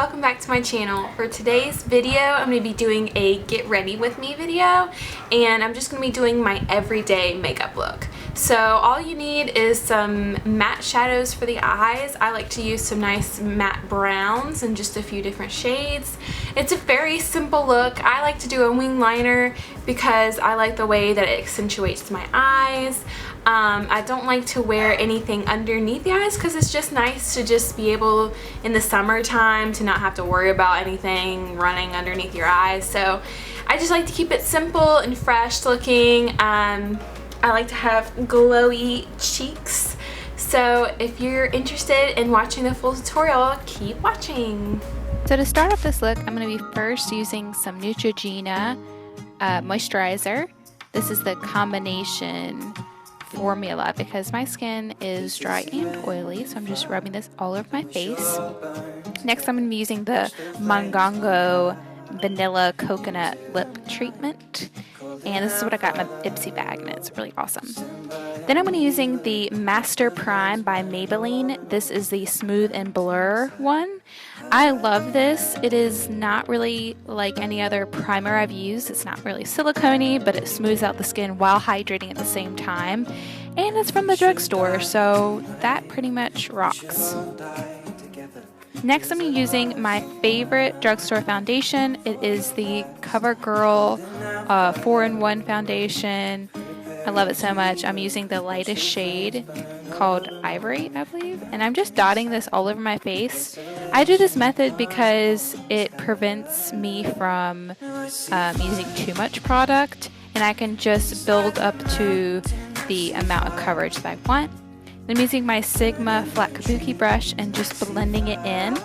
welcome back to my channel. For today's video, I'm going to be doing a get ready with me video, and I'm just going to be doing my everyday makeup look. So all you need is some matte shadows for the eyes. I like to use some nice matte browns and just a few different shades. It's a very simple look. I like to do a wing liner because I like the way that it accentuates my eyes. I don't like to wear anything underneath the eyes because it's just nice to just be able in the summertime to not have to worry about anything running underneath your eyes. So I just like to keep it simple and fresh looking. I like to have glowy cheeks. So if you're interested in watching the full tutorial, keep watching. So to start off this look, I'm going to be first using some Neutrogena moisturizer. This is the combination formula because my skin is dry and oily, so I'm just rubbing this all over my face. Next, I'm going to be using the Mongongo vanilla coconut lip treatment, and this is what I got in my Ipsy bag, and it's really awesome. Then I'm going to be using the Master Prime by Maybelline. This is the Smooth and Blur one. I love this. It is not really like any other primer I've used. It's not really silicone-y, but it smooths out the skin while hydrating at the same time. And it's from the drugstore, so that pretty much rocks. Next, I'm using my favorite drugstore foundation. It is the CoverGirl 4-in-1 foundation. I love it so much. I'm using the lightest shade called Ivory, I believe. And I'm just dotting this all over my face. I do this method because it prevents me from using too much product. And I can just build up to the amount of coverage that I want. I'm using my Sigma flat kabuki brush and just blending it in.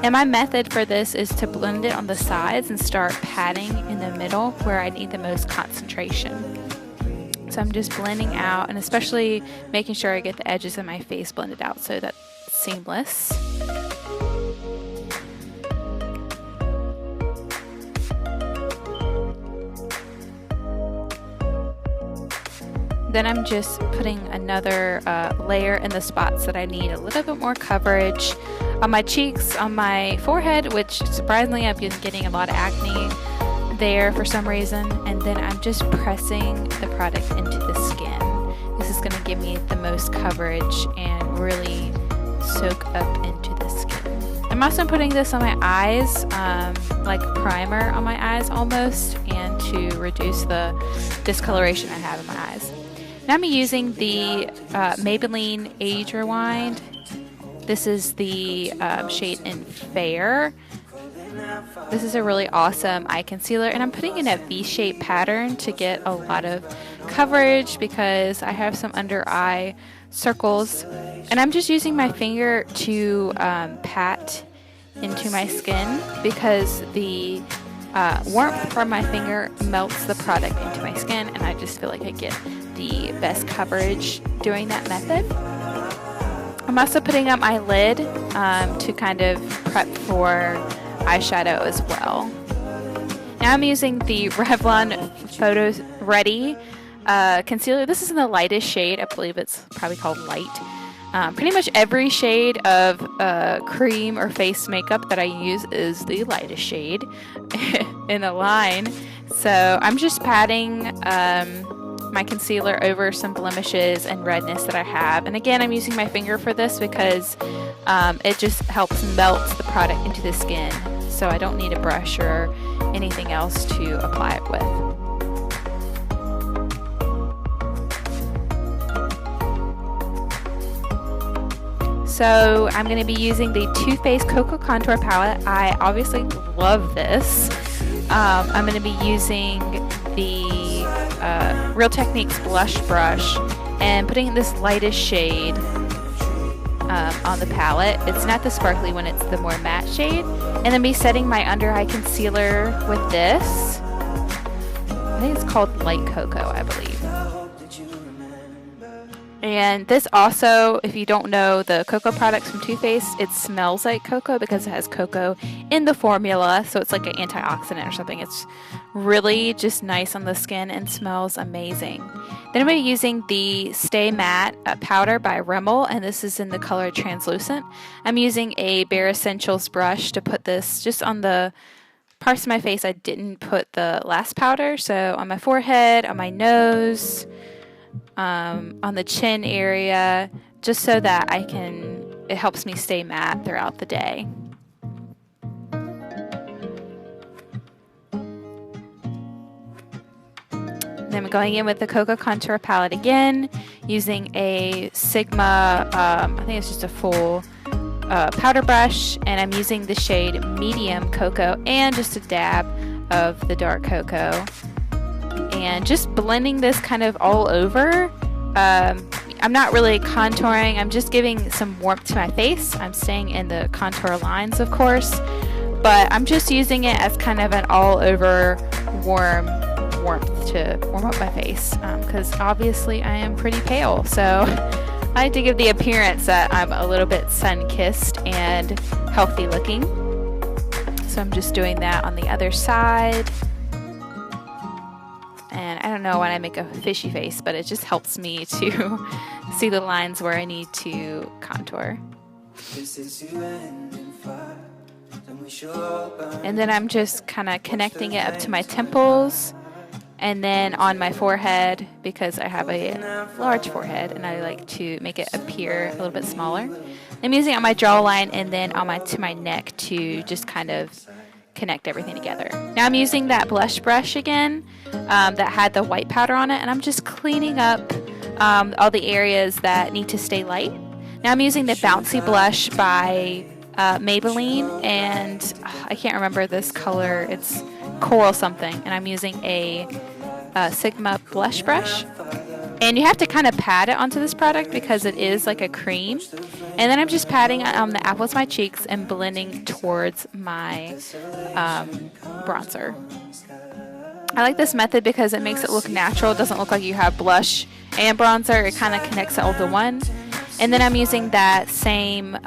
And my method for this is to blend it on the sides and start patting in the middle where I need the most concentration. So I'm just blending out, and especially making sure I get the edges of my face blended out so that's seamless. Then I'm just putting another layer in the spots that I need a little bit more coverage. On my cheeks, on my forehead, which surprisingly I've been getting a lot of acne there for some reason. And then I'm just pressing the product into the skin. This is going to give me the most coverage and really soak up into the skin. I'm also putting this on my eyes, like primer on my eyes almost, and to reduce the discoloration I have in my eyes. Now I'm using the Maybelline Age Rewind. This is the shade in Fair. This is a really awesome eye concealer, and I'm putting in a V-shaped pattern to get a lot of coverage because I have some under eye circles. And I'm just using my finger to pat into my skin because the warmth from my finger melts the product into my skin, and I just feel like I get the best coverage doing that method. I'm also putting up my lid to kind of prep for eyeshadow as well. Now I'm using the Revlon Photo Ready concealer. This is in the lightest shade. I believe it's probably called Light. Pretty much every shade of cream or face makeup that I use is the lightest shade in the line. So I'm just patting my concealer over some blemishes and redness that I have. And again, I'm using my finger for this because it just helps melt the product into the skin. So I don't need a brush or anything else to apply it with. So I'm going to be using the Too Faced Cocoa Contour Palette. I obviously love this. I'm going to be using the Real Techniques blush brush and putting this lightest shade on the palette. It's not the sparkly one, it's the more matte shade. And then be setting my under eye concealer with this. I think it's called Light Cocoa, I believe. And this also, if you don't know the cocoa products from Too Faced, it smells like cocoa because it has cocoa in the formula. So it's like an antioxidant or something. It's really just nice on the skin and smells amazing. Then I'm going to be using the Stay Matte powder by Rimmel, and this is in the color Translucent. I'm using a Bare Essentials brush to put this just on the parts of my face I didn't put the last powder. So on my forehead, on my nose, on the chin area, just so that it helps me stay matte throughout the day. Then I'm going in with the Cocoa Contour palette again, using a Sigma, I think it's just a full powder brush, and I'm using the shade Medium Cocoa and just a dab of the dark cocoa. And just blending this kind of all over. I'm not really contouring, I'm just giving some warmth to my face. I'm staying in the contour lines, of course, but I'm just using it as kind of an all over warmth to warm up my face, because obviously I am pretty pale, so I like to give the appearance that I'm a little bit sun-kissed and healthy looking. So I'm just doing that on the other side. And I don't know when I make a fishy face, but it just helps me to see the lines where I need to contour. And then I'm just kind of connecting it up to my temples and then on my forehead, because I have a large forehead and I like to make it appear a little bit smaller. I'm using it on my jawline and then on to my neck to just kind of connect everything together. Now I'm using that blush brush again that had the white powder on it, and I'm just cleaning up all the areas that need to stay light. Now I'm using the Bouncy blush by Maybelline, and I can't remember this color, it's coral something, and I'm using a Sigma blush brush. And you have to kind of pat it onto this product because it is like a cream. And then I'm just patting on the apples of my cheeks and blending towards my bronzer. I like this method because it makes it look natural. It doesn't look like you have blush and bronzer. It kind of connects it all to one. And then I'm using that same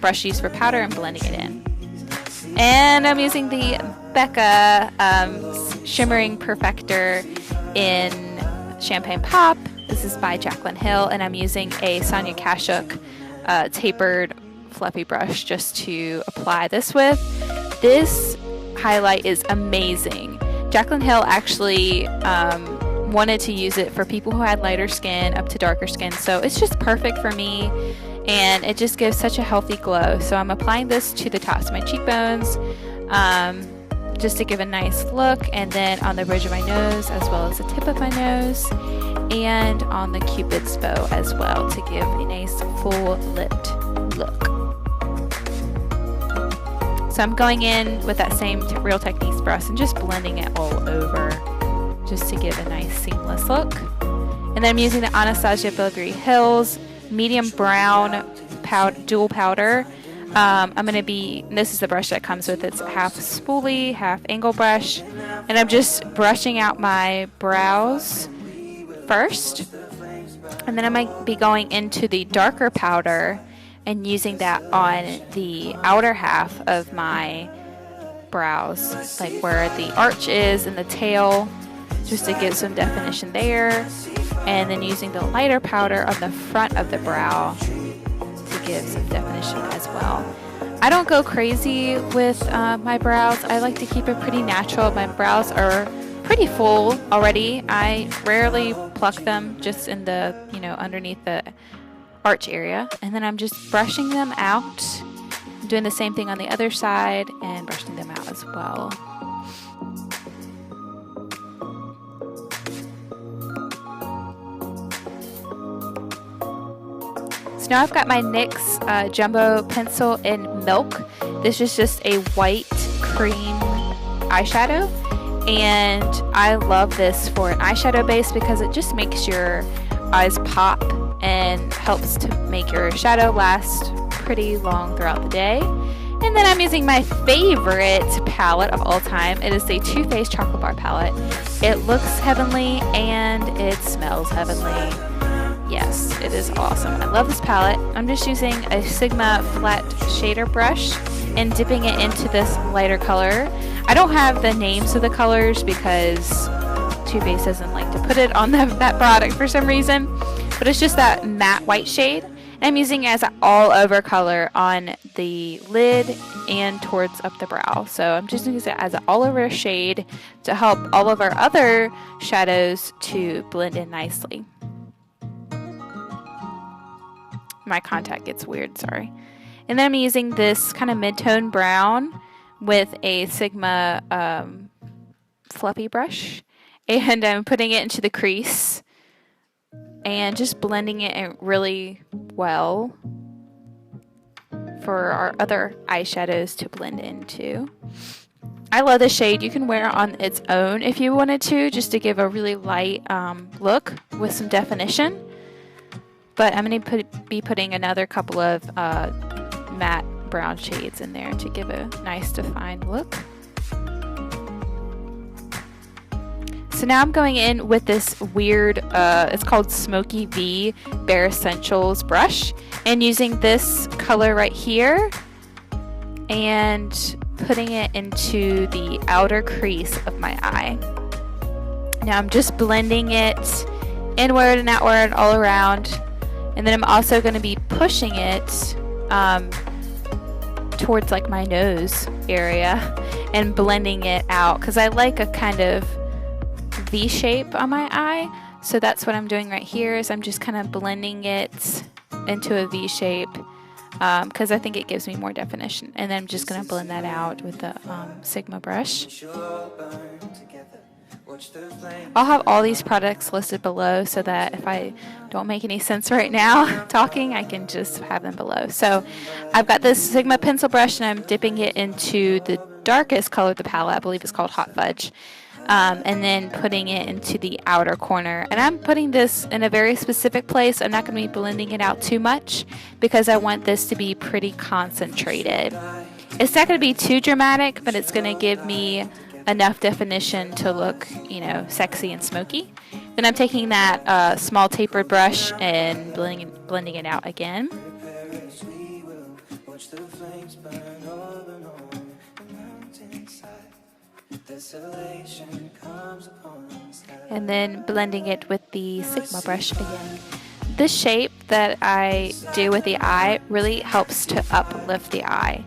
brush used for powder and blending it in. And I'm using the Becca Shimmering Perfector in Champagne Pop. This is by Jaclyn Hill, and I'm using a Sonia Kashuk tapered fluffy brush just to apply this with. This highlight is amazing. Jaclyn Hill actually wanted to use it for people who had lighter skin up to darker skin, so it's just perfect for me, and it just gives such a healthy glow. So I'm applying this to the tops of my cheekbones, just to give a nice look, and then on the bridge of my nose as well as the tip of my nose, and on the Cupid's bow as well to give a nice full lipped look. So I'm going in with that same Real Techniques brush and just blending it all over just to give a nice seamless look. And then I'm using the Anastasia Beverly Hills medium brown dual powder. I'm going to be, this is the brush that comes with it. It's half spoolie, half angle brush. And I'm just brushing out my brows first. And then I might be going into the darker powder and using that on the outer half of my brows, like where the arch is and the tail, just to give some definition there. And then using the lighter powder on the front of the brow to give some definition as well. I don't go crazy with my brows. I like to keep it pretty natural. My brows are pretty full already. I rarely pluck them, just in the, underneath the arch area. And then I'm just brushing them out. I'm doing the same thing on the other side and brushing them out as well. Now I've got my NYX Jumbo Pencil in Milk. This is just a white cream eyeshadow, and I love this for an eyeshadow base because it just makes your eyes pop and helps to make your shadow last pretty long throughout the day. And then I'm using my favorite palette of all time. It is the Too Faced Chocolate Bar palette. It looks heavenly and it smells heavenly. Yes, it is awesome. I love this palette. I'm just using a Sigma flat shader brush and dipping it into this lighter color. I don't have the names of the colors because Too Faced doesn't like to put it on that product for some reason, but it's just that matte white shade. And I'm using it as an all over color on the lid and towards up the brow. So I'm just using it as an all over shade to help all of our other shadows to blend in nicely. My contact gets weird, sorry. And then I'm using this kind of mid-tone brown with a Sigma fluffy brush, and I'm putting it into the crease and just blending it in really well for our other eyeshadows to blend into. I love this shade. You can wear it on its own if you wanted to, just to give a really light look with some definition. But I'm going to be putting another couple of matte brown shades in there to give a nice defined look. So now I'm going in with this weird, it's called Smoky V Bare Essentials brush, and using this color right here and putting it into the outer crease of my eye. Now I'm just blending it inward and outward all around, and then I'm also going to be pushing it towards like my nose area and blending it out because I like a kind of V shape on my eye. So that's what I'm doing right here, is I'm just kind of blending it into a V shape because I think it gives me more definition. And then I'm just going to blend that out with the Sigma brush. I'll have all these products listed below so that if I don't make any sense right now talking, I can just have them below. So I've got this Sigma pencil brush and I'm dipping it into the darkest color of the palette. I believe it's called Hot Fudge. And then putting it into the outer corner. And I'm putting this in a very specific place. I'm not going to be blending it out too much because I want this to be pretty concentrated. It's not going to be too dramatic, but it's going to give me enough definition to look, you know, sexy and smoky. Then I'm taking that small tapered brush and blending it out again. And then blending it with the Sigma brush again. This shape that I do with the eye really helps to uplift the eye.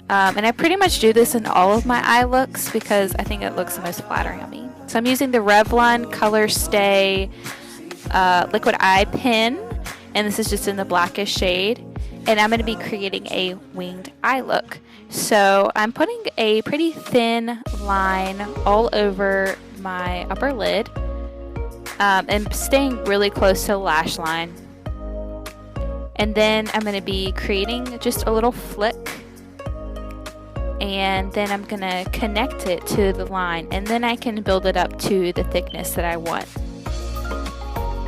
And I pretty much do this in all of my eye looks because I think it looks the most flattering on me. So I'm using the Revlon Color Stay liquid eye pen, and this is just in the blackish shade. And I'm going to be creating a winged eye look. So I'm putting a pretty thin line all over my upper lid and staying really close to the lash line. And then I'm going to be creating just a little flick. And then I'm going to connect it to the line. And then I can build it up to the thickness that I want.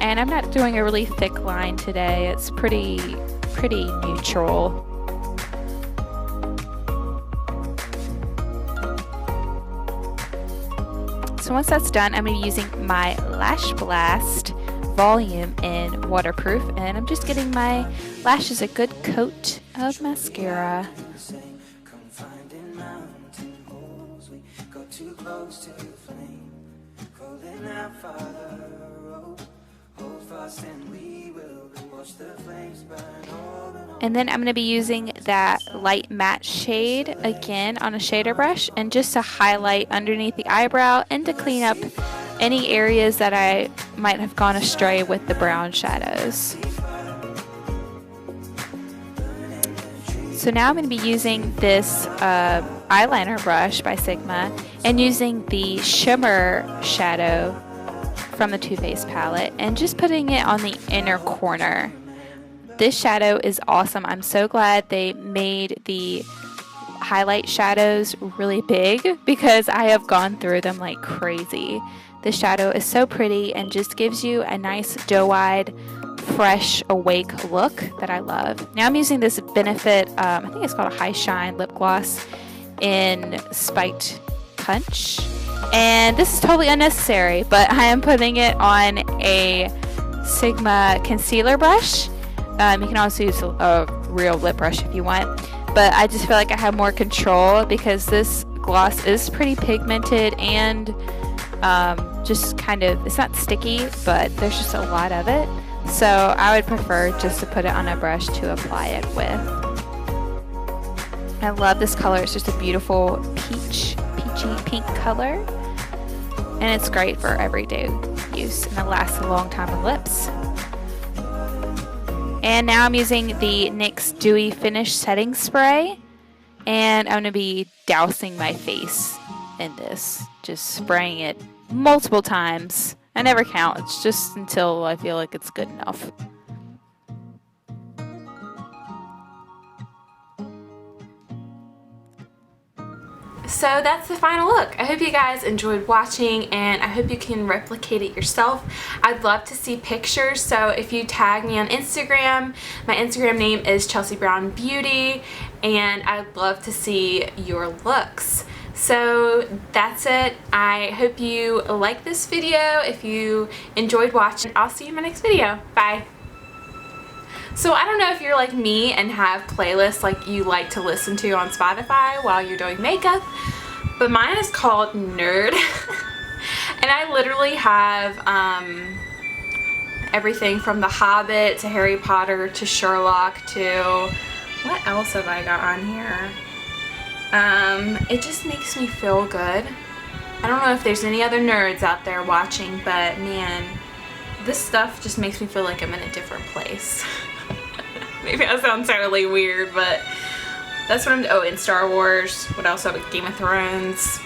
And I'm not doing a really thick line today. It's pretty neutral. So once that's done, I'm going to be using my Lash Blast Volume in Waterproof, and I'm just getting my lashes a good coat of mascara. And then I'm going to be using that light matte shade again on a shader brush, and just to highlight underneath the eyebrow and to clean up any areas that I might have gone astray with the brown shadows. So now I'm going to be using this eyeliner brush by Sigma and using the shimmer shadow from the Too Faced palette and just putting it on the inner corner. This shadow is awesome. I'm so glad they made the highlight shadows really big because I have gone through them like crazy. This shadow is so pretty and just gives you a nice doe-eyed, fresh, awake look that I love. Now I'm using this Benefit, I think it's called a High Shine lip gloss in Spiked Punch. And this is totally unnecessary, but I am putting it on a Sigma concealer brush. You can also use a real lip brush if you want, but I just feel like I have more control because this gloss is pretty pigmented and just kind of, it's not sticky, but there's just a lot of it. So I would prefer just to put it on a brush to apply it with. I love this color. It's just a beautiful peachy pink color, and it's great for everyday use, and it lasts a long time on lips. And now I'm using the NYX Dewy Finish Setting Spray, and I'm going to be dousing my face in this, just spraying it multiple times. I never count, it's just until I feel like it's good enough. So that's the final look. I hope you guys enjoyed watching, and I hope you can replicate it yourself. I'd love to see pictures, so if you tag me on Instagram, my Instagram name is Chelsea Brown Beauty, and I'd love to see your looks. So that's it. I hope you like this video. If you enjoyed watching, I'll see you in my next video. Bye. So I don't know if you're like me and have playlists like you like to listen to on Spotify while you're doing makeup, but mine is called Nerd. And I literally have everything from The Hobbit to Harry Potter to Sherlock to, what else have I got on here? It just makes me feel good. I don't know if there's any other nerds out there watching, but man, this stuff just makes me feel like I'm in a different place. Maybe that sounds totally weird, but that's what I'm, oh, in Star Wars. What else? Game of Thrones.